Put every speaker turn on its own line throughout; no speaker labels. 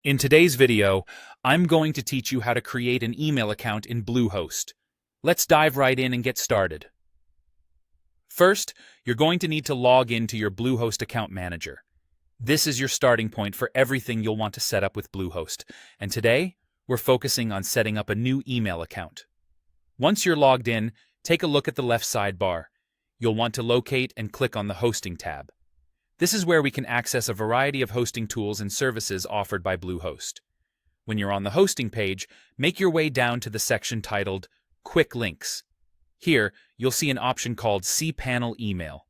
In today's video, I'm going to teach you how to create an email account in Bluehost. Let's dive right in and get started. First, you're going to need to log into your Bluehost account manager. This is your starting point for everything you'll want to set up with Bluehost, and today, we're focusing on setting up a new email account. Once you're logged in, take a look at the left sidebar. You'll want to locate and click on the Hosting tab. This is where we can access a variety of hosting tools and services offered by Bluehost. When you're on the hosting page, make your way down to the section titled Quick Links. Here, you'll see an option called cPanel Email.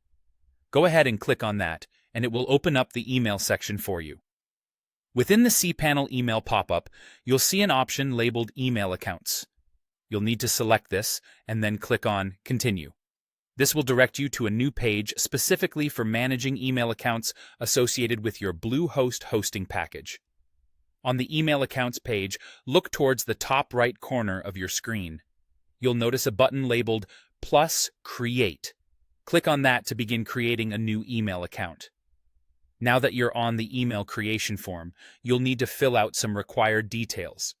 Go ahead and click on that, and it will open up the email section for you. Within the cPanel Email pop-up, you'll see an option labeled Email Accounts. You'll need to select this, and then click on Continue. This will direct you to a new page specifically for managing email accounts associated with your Bluehost hosting package. On the Email Accounts page, look towards the top right corner of your screen. You'll notice a button labeled Plus Create. Click on that to begin creating a new email account. Now that you're on the email creation form, you'll need to fill out some required details.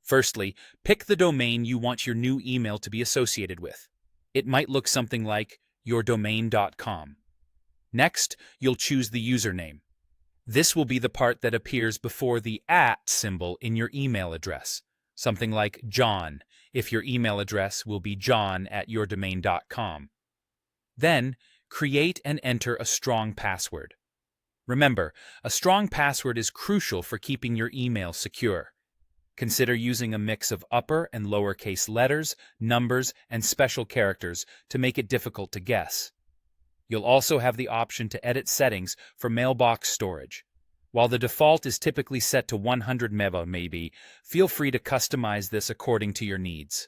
Firstly, pick the domain you want your new email to be associated with. It might look something like yourdomain.com. Next, you'll choose the username. This will be the part that appears before the @ symbol in your email address, something like John, if your email address will be john@yourdomain.com. Then, create and enter a strong password. Remember, a strong password is crucial for keeping your email secure. Consider using a mix of upper and lowercase letters, numbers, and special characters to make it difficult to guess. You'll also have the option to edit settings for mailbox storage. While the default is typically set to 100 MB, feel free to customize this according to your needs.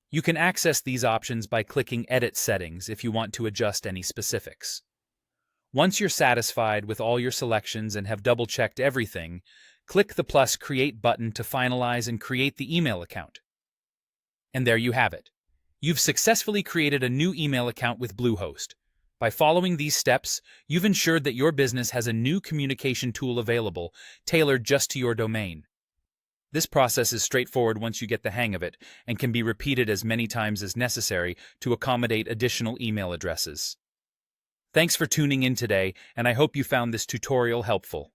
You can access these options by clicking Edit Settings if you want to adjust any specifics. Once you're satisfied with all your selections and have double-checked everything, click the plus Create button to finalize and create the email account. And there you have it. You've successfully created a new email account with Bluehost. By following these steps, you've ensured that your business has a new communication tool available, tailored just to your domain. This process is straightforward once you get the hang of it, and can be repeated as many times as necessary to accommodate additional email addresses. Thanks for tuning in today, and I hope you found this tutorial helpful.